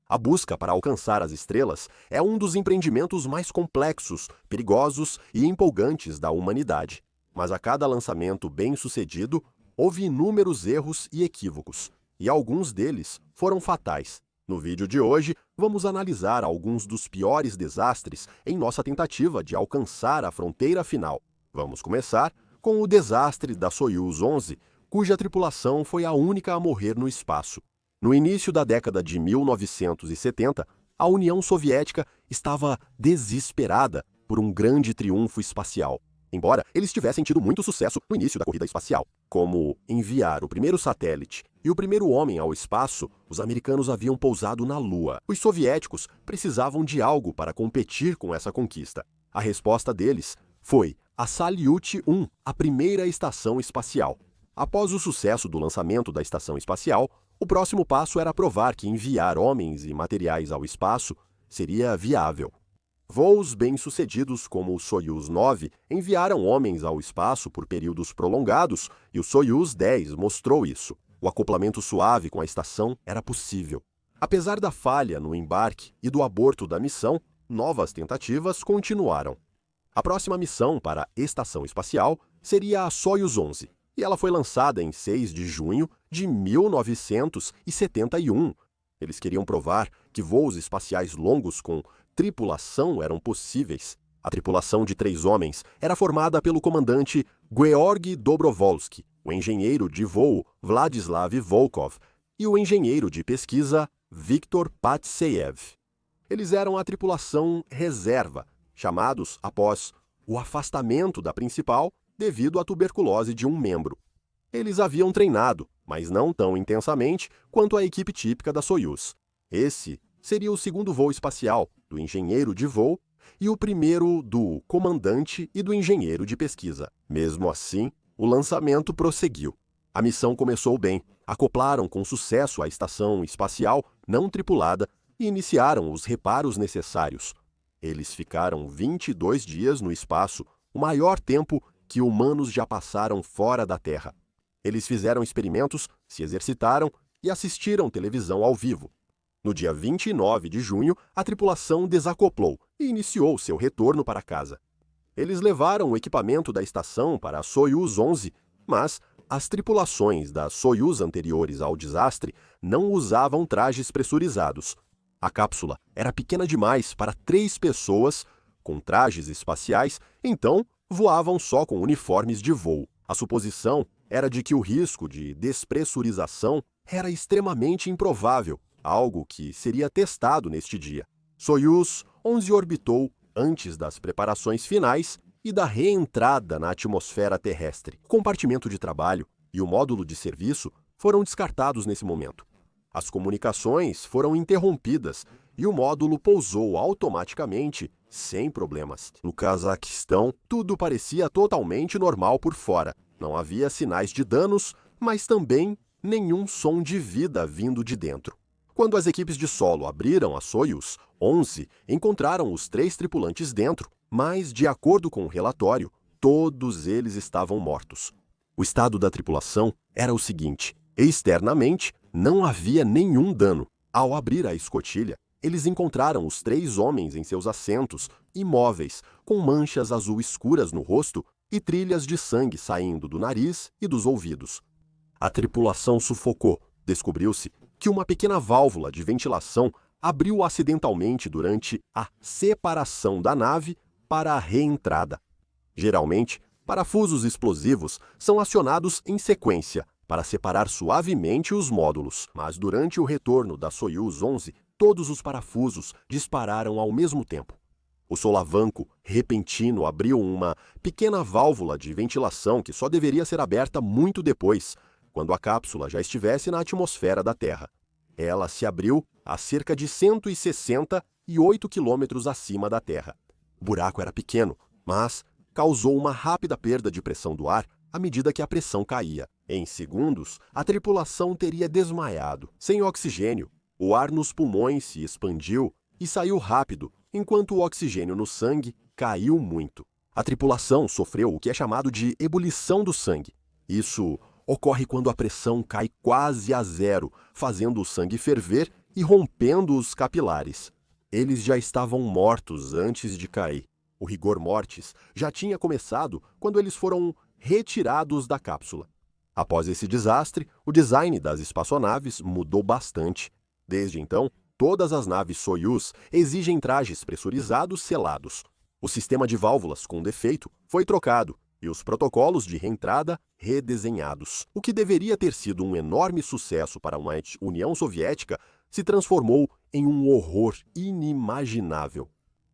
A busca para alcançar as estrelas é um dos empreendimentos mais complexos, perigosos e empolgantes da humanidade. Mas a cada lançamento bem-sucedido, houve inúmeros erros e equívocos, e alguns deles foram fatais. No vídeo de hoje, vamos analisar alguns dos piores desastres em nossa tentativa de alcançar a fronteira final. Vamos começar com o desastre da Soyuz 11, cuja tripulação foi a única a morrer no espaço. No início da década de 1970, a União Soviética estava desesperada por um grande triunfo espacial, embora eles tivessem tido muito sucesso no início da corrida espacial. Como enviar o primeiro satélite e o primeiro homem ao espaço, os americanos haviam pousado na Lua. Os soviéticos precisavam de algo para competir com essa conquista. A resposta deles foi a Salyut 1, a primeira estação espacial. Após o sucesso do lançamento da estação espacial, o próximo passo era provar que enviar homens e materiais ao espaço seria viável. Voos bem-sucedidos como o Soyuz 9 enviaram homens ao espaço por períodos prolongados e o Soyuz 10 mostrou isso. O acoplamento suave com a estação era possível. Apesar da falha no embarque e do aborto da missão, novas tentativas continuaram. A próxima missão para a estação espacial seria a Soyuz 11, e ela foi lançada em 6 de junho de 1971. Eles queriam provar que voos espaciais longos com tripulação eram possíveis. A tripulação de 3 homens era formada pelo comandante Georgy Dobrovolsky, o engenheiro de voo Vladislav Volkov e o engenheiro de pesquisa Viktor Patseyev. Eles eram a tripulação reserva, chamados após o afastamento da principal devido à tuberculose de um membro. Eles haviam treinado, mas não tão intensamente quanto a equipe típica da Soyuz. Esse seria o segundo voo espacial do engenheiro de voo e o primeiro do comandante e do engenheiro de pesquisa. Mesmo assim, o lançamento prosseguiu. A missão começou bem, acoplaram com sucesso a estação espacial não tripulada e iniciaram os reparos necessários. Eles ficaram 22 dias no espaço, o maior tempo que humanos já passaram fora da Terra. Eles fizeram experimentos, se exercitaram e assistiram televisão ao vivo. No dia 29 de junho, a tripulação desacoplou e iniciou seu retorno para casa. Eles levaram o equipamento da estação para a Soyuz 11, mas as tripulações das Soyuz anteriores ao desastre não usavam trajes pressurizados. A cápsula era pequena demais para 3 pessoas com trajes espaciais, então voavam só com uniformes de voo. A suposição era de que o risco de despressurização era extremamente improvável, algo que seria testado neste dia. Soyuz 11 orbitou antes das preparações finais e da reentrada na atmosfera terrestre. O compartimento de trabalho e o módulo de serviço foram descartados nesse momento. As comunicações foram interrompidas e o módulo pousou automaticamente, sem problemas. No Cazaquistão, tudo parecia totalmente normal por fora. Não havia sinais de danos, mas também nenhum som de vida vindo de dentro. Quando as equipes de solo abriram a Soyuz 11, encontraram os 3 tripulantes dentro, mas, de acordo com o relatório, todos eles estavam mortos. O estado da tripulação era o seguinte: externamente, não havia nenhum dano. Ao abrir a escotilha, eles encontraram os 3 homens em seus assentos, imóveis, com manchas azul escuras no rosto e trilhas de sangue saindo do nariz e dos ouvidos. A tripulação sufocou. Descobriu-se que uma pequena válvula de ventilação abriu acidentalmente durante a separação da nave para a reentrada. Geralmente, parafusos explosivos são acionados em sequência para separar suavemente os módulos, mas durante o retorno da Soyuz 11, todos os parafusos dispararam ao mesmo tempo. O solavanco repentino abriu uma pequena válvula de ventilação que só deveria ser aberta muito depois, quando a cápsula já estivesse na atmosfera da Terra. Ela se abriu a cerca de 168 quilômetros acima da Terra. O buraco era pequeno, mas causou uma rápida perda de pressão do ar à medida que a pressão caía. Em segundos, a tripulação teria desmaiado. Sem oxigênio, o ar nos pulmões se expandiu e saiu rápido, enquanto o oxigênio no sangue caiu muito. A tripulação sofreu o que é chamado de ebulição do sangue. Isso ocorre quando a pressão cai quase a zero, fazendo o sangue ferver e rompendo os capilares. Eles já estavam mortos antes de cair. O rigor mortis já tinha começado quando eles foram retirados da cápsula. Após esse desastre, o design das espaçonaves mudou bastante. Desde então, todas as naves Soyuz exigem trajes pressurizados selados. O sistema de válvulas com defeito foi trocado e os protocolos de reentrada redesenhados. O que deveria ter sido um enorme sucesso para uma União Soviética se transformou em um horror inimaginável.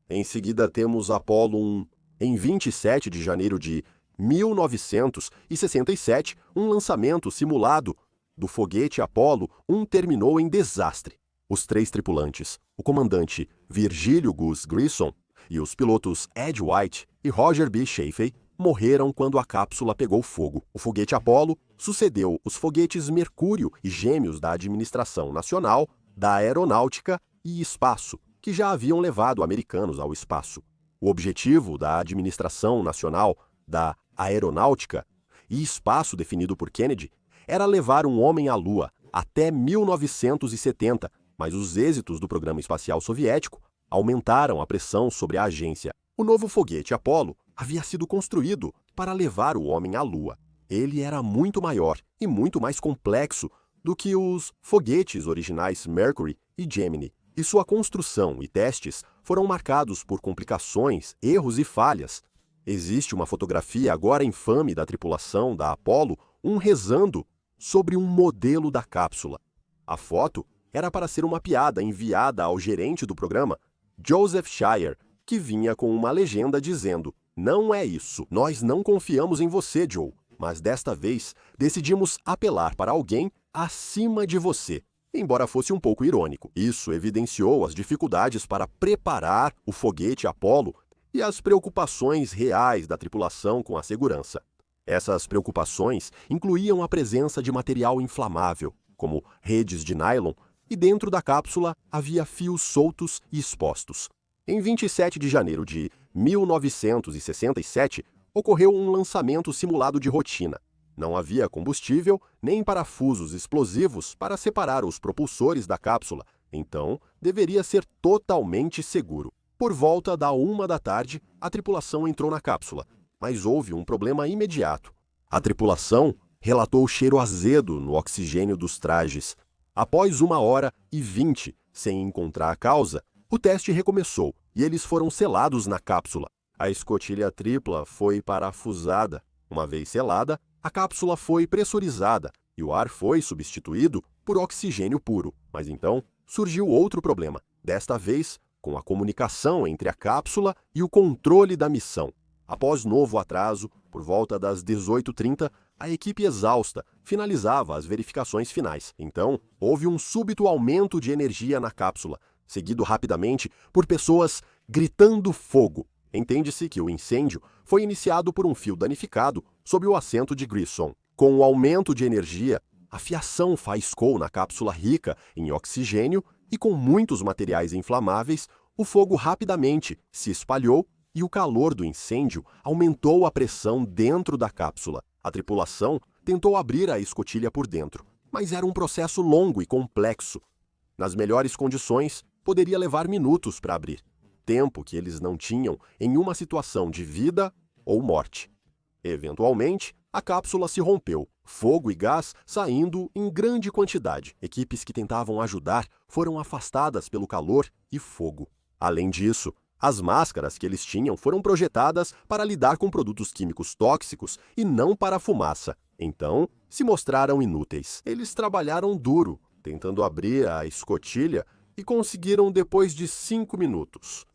Em seguida temos Apollo 1. Em 27 de janeiro de 1967, um lançamento simulado do foguete Apollo 1 terminou em desastre. Os 3 tripulantes, o comandante Virgílio Gus Grissom e os pilotos Ed White e Roger B. Chaffee, morreram quando a cápsula pegou fogo. O foguete Apollo sucedeu os foguetes Mercúrio e Gêmeos da Administração Nacional da Aeronáutica e Espaço, que já haviam levado americanos ao espaço. O objetivo da Administração Nacional da Aeronáutica e Espaço definido por Kennedy era levar um homem à Lua até 1970, mas os êxitos do programa espacial soviético aumentaram a pressão sobre a agência. O novo foguete Apollo havia sido construído para levar o homem à Lua. Ele era muito maior e muito mais complexo do que os foguetes originais Mercury e Gemini, e sua construção e testes foram marcados por complicações, erros e falhas. Existe uma fotografia agora infame da tripulação da Apollo 1 rezando sobre um modelo da cápsula. A foto era para ser uma piada enviada ao gerente do programa, Joseph Shire, que vinha com uma legenda dizendo: "Não é isso, nós não confiamos em você, Joe, mas desta vez decidimos apelar para alguém acima de você." Embora fosse um pouco irônico, isso evidenciou as dificuldades para preparar o foguete Apollo e as preocupações reais da tripulação com a segurança. Essas preocupações incluíam a presença de material inflamável, como redes de nylon, e dentro da cápsula havia fios soltos e expostos. Em 27 de janeiro de 1967, ocorreu um lançamento simulado de rotina. Não havia combustível nem parafusos explosivos para separar os propulsores da cápsula, então deveria ser totalmente seguro. Por volta da 1 da tarde, a tripulação entrou na cápsula, mas houve um problema imediato. A tripulação relatou cheiro azedo no oxigênio dos trajes. Após 1h20 sem encontrar a causa, o teste recomeçou e eles foram selados na cápsula. A escotilha tripla foi parafusada. Uma vez selada, a cápsula foi pressurizada e o ar foi substituído por oxigênio puro. Mas então surgiu outro problema, desta vez com a comunicação entre a cápsula e o controle da missão. Após novo atraso, por volta das 18h30, a equipe exausta finalizava as verificações finais. Então, houve um súbito aumento de energia na cápsula, seguido rapidamente por pessoas gritando fogo. Entende-se que o incêndio foi iniciado por um fio danificado sob o assento de Grissom. Com o aumento de energia, a fiação faiscou na cápsula rica em oxigênio e com muitos materiais inflamáveis, o fogo rapidamente se espalhou e o calor do incêndio aumentou a pressão dentro da cápsula. A tripulação tentou abrir a escotilha por dentro, mas era um processo longo e complexo. Nas melhores condições, poderia levar minutos para abrir, tempo que eles não tinham em uma situação de vida ou morte. Eventualmente, a cápsula se rompeu, fogo e gás saindo em grande quantidade. Equipes que tentavam ajudar foram afastadas pelo calor e fogo. Além disso, as máscaras que eles tinham foram projetadas para lidar com produtos químicos tóxicos e não para a fumaça. Então, se mostraram inúteis. Eles trabalharam duro, tentando abrir a escotilha e conseguiram depois de 5 minutos.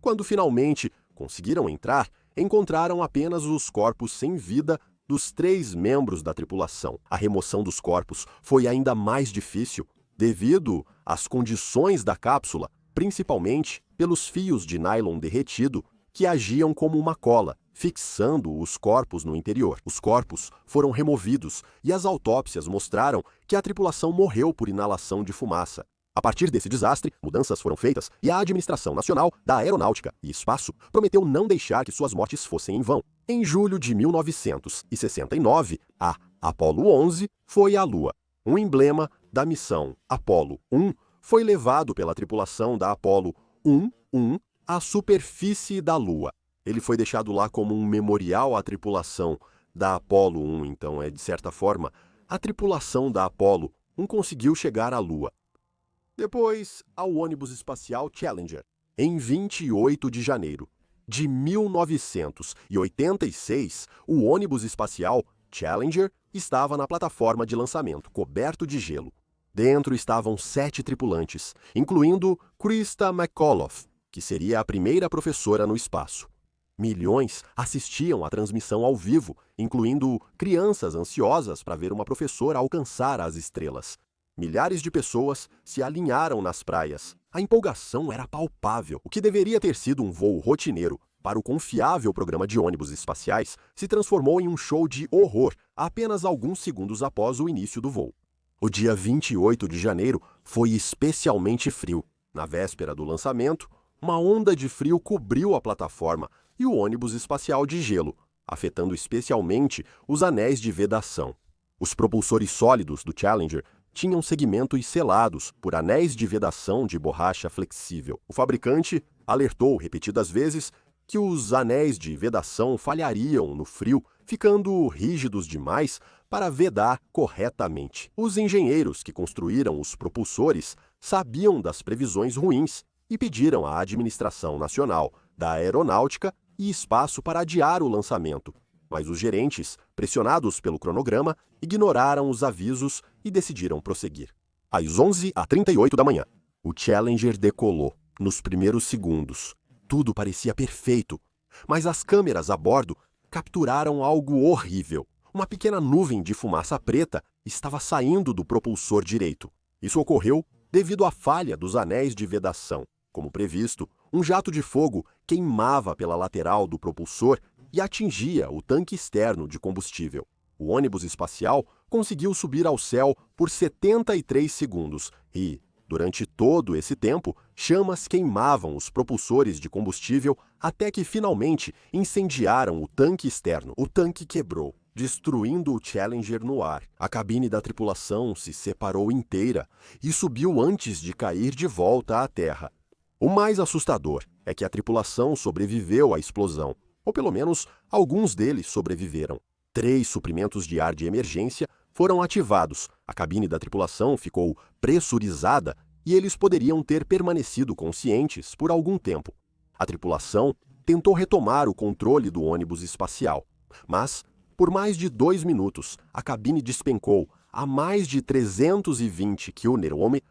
Quando finalmente conseguiram entrar, encontraram apenas os corpos sem vida dos 3 membros da tripulação. A remoção dos corpos foi ainda mais difícil devido às condições da cápsula, principalmente pelos fios de nylon derretido que agiam como uma cola, fixando os corpos no interior. Os corpos foram removidos e as autópsias mostraram que a tripulação morreu por inalação de fumaça. A partir desse desastre, mudanças foram feitas e a Administração Nacional da Aeronáutica e Espaço prometeu não deixar que suas mortes fossem em vão. Em julho de 1969, a Apollo 11 foi à Lua. Um emblema da missão Apollo 1 foi levado pela tripulação da Apollo 1 à superfície da Lua. Ele foi deixado lá como um memorial à tripulação da Apollo 1, então de certa forma, a tripulação da Apollo 1 conseguiu chegar à Lua. Depois, ao ônibus espacial Challenger, em 28 de janeiro de 1986, o ônibus espacial Challenger estava na plataforma de lançamento, coberto de gelo. Dentro estavam 7 tripulantes, incluindo Christa McAuliffe, que seria a primeira professora no espaço. Milhões assistiam à transmissão ao vivo, incluindo crianças ansiosas para ver uma professora alcançar as estrelas. Milhares de pessoas se alinharam nas praias. A empolgação era palpável. O que deveria ter sido um voo rotineiro para o confiável programa de ônibus espaciais se transformou em um show de horror apenas alguns segundos após o início do voo. O dia 28 de janeiro foi especialmente frio. Na véspera do lançamento, uma onda de frio cobriu a plataforma e o ônibus espacial de gelo, afetando especialmente os anéis de vedação. Os propulsores sólidos do Challenger tinham segmentos selados por anéis de vedação de borracha flexível. O fabricante alertou repetidas vezes que os anéis de vedação falhariam no frio, ficando rígidos demais para vedar corretamente. Os engenheiros que construíram os propulsores sabiam das previsões ruins e pediram à Administração Nacional da Aeronáutica e Espaço para adiar o lançamento, mas os gerentes, pressionados pelo cronograma, ignoraram os avisos e decidiram prosseguir. Às 11h38 da manhã, o Challenger decolou. Nos primeiros segundos, tudo parecia perfeito, mas as câmeras a bordo capturaram algo horrível. Uma pequena nuvem de fumaça preta estava saindo do propulsor direito. Isso ocorreu devido à falha dos anéis de vedação. Como previsto, um jato de fogo queimava pela lateral do propulsor e atingia o tanque externo de combustível. O ônibus espacial conseguiu subir ao céu por 73 segundos e, durante todo esse tempo, chamas queimavam os propulsores de combustível até que finalmente incendiaram o tanque externo. O tanque quebrou, destruindo o Challenger no ar. A cabine da tripulação se separou inteira e subiu antes de cair de volta à Terra. O mais assustador é que a tripulação sobreviveu à explosão, ou pelo menos alguns deles sobreviveram. 3 suprimentos de ar de emergência foram ativados, a cabine da tripulação ficou pressurizada e eles poderiam ter permanecido conscientes por algum tempo. A tripulação tentou retomar o controle do ônibus espacial, mas, por mais de 2 minutos, a cabine despencou a mais de 320 km/h.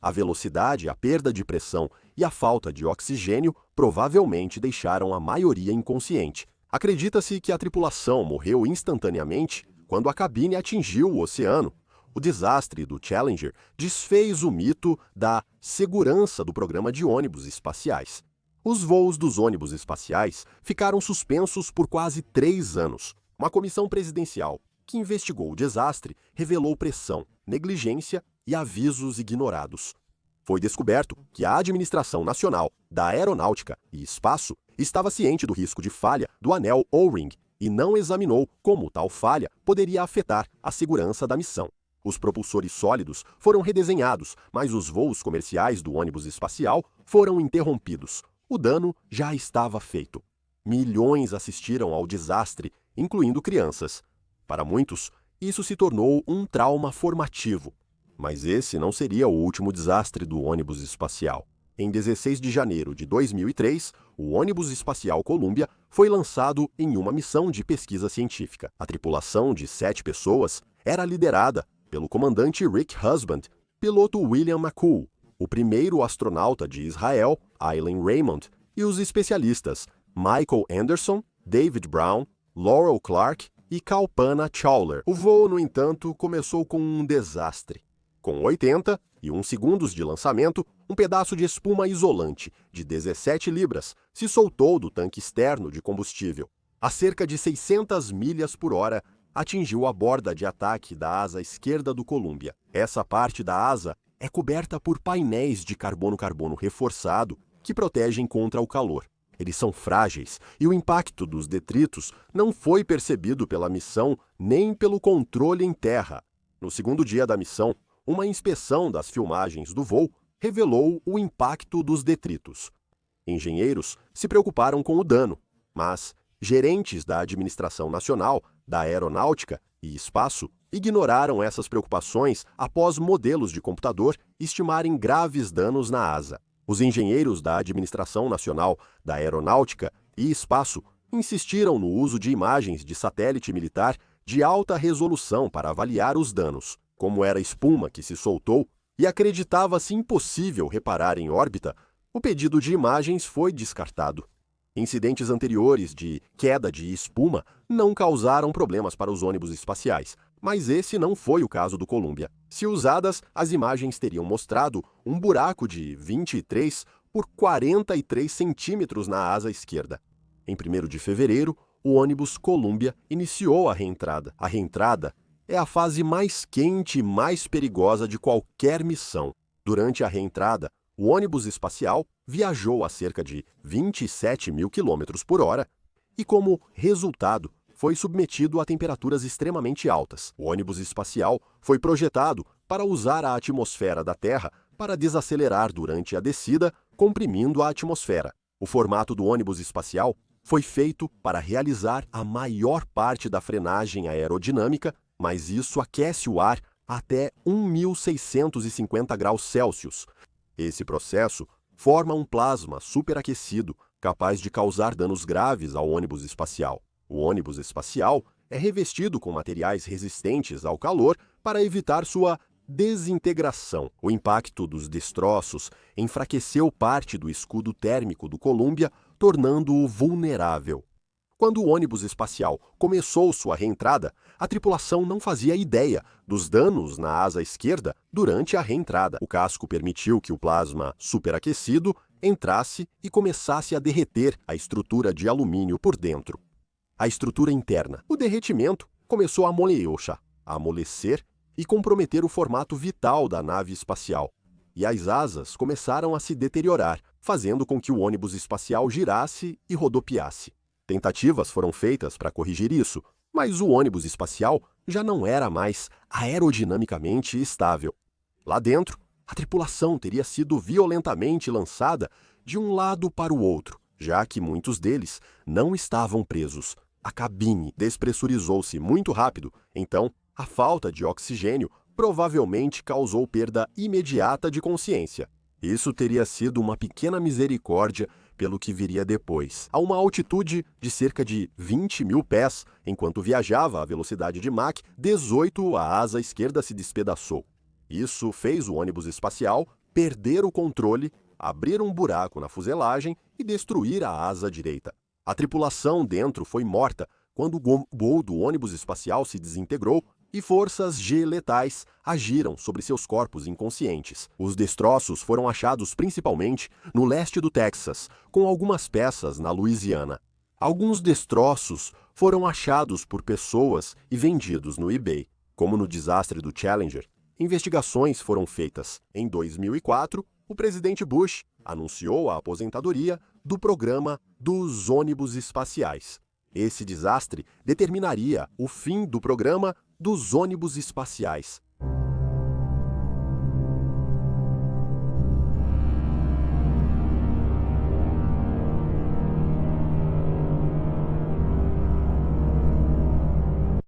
A velocidade, a perda de pressão e a falta de oxigênio provavelmente deixaram a maioria inconsciente. Acredita-se que a tripulação morreu instantaneamente quando a cabine atingiu o oceano. O desastre do Challenger desfez o mito da segurança do programa de ônibus espaciais. Os voos dos ônibus espaciais ficaram suspensos por quase 3 anos. Uma comissão presidencial que investigou o desastre revelou pressão, negligência e avisos ignorados. Foi descoberto que a Administração Nacional da Aeronáutica e Espaço estava ciente do risco de falha do anel O-ring e não examinou como tal falha poderia afetar a segurança da missão. Os propulsores sólidos foram redesenhados, mas os voos comerciais do ônibus espacial foram interrompidos. O dano já estava feito. Milhões assistiram ao desastre, incluindo crianças. Para muitos, isso se tornou um trauma formativo. Mas esse não seria o último desastre do ônibus espacial. Em 16 de janeiro de 2003, o ônibus espacial Columbia foi lançado em uma missão de pesquisa científica. A tripulação de 7 pessoas era liderada pelo comandante Rick Husband, piloto William McCool, o primeiro astronauta de Israel, Eileen Raymond, e os especialistas Michael Anderson, David Brown, Laurel Clark e Kalpana Chawla. O voo, no entanto, começou com um desastre. Com 81 segundos de lançamento, um pedaço de espuma isolante de 17 libras se soltou do tanque externo de combustível. A cerca de 600 milhas por hora, atingiu a borda de ataque da asa esquerda do Columbia. Essa parte da asa é coberta por painéis de carbono-carbono reforçado que protegem contra o calor. Eles são frágeis e o impacto dos detritos não foi percebido pela missão nem pelo controle em terra. No segundo dia da missão, uma inspeção das filmagens do voo revelou o impacto dos detritos. Engenheiros se preocuparam com o dano, mas gerentes da Administração Nacional, da Aeronáutica e Espaço ignoraram essas preocupações após modelos de computador estimarem graves danos na asa. Os engenheiros da Administração Nacional, da Aeronáutica e Espaço insistiram no uso de imagens de satélite militar de alta resolução para avaliar os danos. Como era espuma que se soltou e acreditava-se impossível reparar em órbita, o pedido de imagens foi descartado. Incidentes anteriores de queda de espuma não causaram problemas para os ônibus espaciais, mas esse não foi o caso do Columbia. Se usadas, as imagens teriam mostrado um buraco de 23 por 43 centímetros na asa esquerda. Em 1º de fevereiro, o ônibus Columbia iniciou a reentrada. A reentrada é a fase mais quente e mais perigosa de qualquer missão. Durante a reentrada, o ônibus espacial viajou a cerca de 27 mil quilômetros por hora e, como resultado, foi submetido a temperaturas extremamente altas. O ônibus espacial foi projetado para usar a atmosfera da Terra para desacelerar durante a descida, comprimindo a atmosfera. O formato do ônibus espacial foi feito para realizar a maior parte da frenagem aerodinâmica, mas isso aquece o ar até 1.650 graus Celsius. Esse processo forma um plasma superaquecido, capaz de causar danos graves ao ônibus espacial. O ônibus espacial é revestido com materiais resistentes ao calor para evitar sua desintegração. O impacto dos destroços enfraqueceu parte do escudo térmico do Columbia, tornando-o vulnerável. Quando o ônibus espacial começou sua reentrada, a tripulação não fazia ideia dos danos na asa esquerda durante a reentrada. O casco permitiu que o plasma superaquecido entrasse e começasse a derreter a estrutura de alumínio por dentro. A estrutura interna. O derretimento começou a amolecer e comprometer o formato vital da nave espacial. E as asas começaram a se deteriorar, fazendo com que o ônibus espacial girasse e rodopiasse. Tentativas foram feitas para corrigir isso, mas o ônibus espacial já não era mais aerodinamicamente estável. Lá dentro, a tripulação teria sido violentamente lançada de um lado para o outro, já que muitos deles não estavam presos. A cabine despressurizou-se muito rápido, então a falta de oxigênio provavelmente causou perda imediata de consciência. Isso teria sido uma pequena misericórdia pelo que viria depois. A uma altitude de cerca de 20 mil pés, enquanto viajava à velocidade de Mach 18, a asa esquerda se despedaçou. Isso fez o ônibus espacial perder o controle, abrir um buraco na fuselagem e destruir a asa direita. A tripulação dentro foi morta quando o voo do ônibus espacial se desintegrou e forças G letais agiram sobre seus corpos inconscientes. Os destroços foram achados principalmente no leste do Texas, com algumas peças na Louisiana. Alguns destroços foram achados por pessoas e vendidos no eBay. Como no desastre do Challenger, investigações foram feitas. Em 2004, o presidente Bush anunciou a aposentadoria do programa dos ônibus espaciais. Esse desastre determinaria o fim do programa dos ônibus espaciais.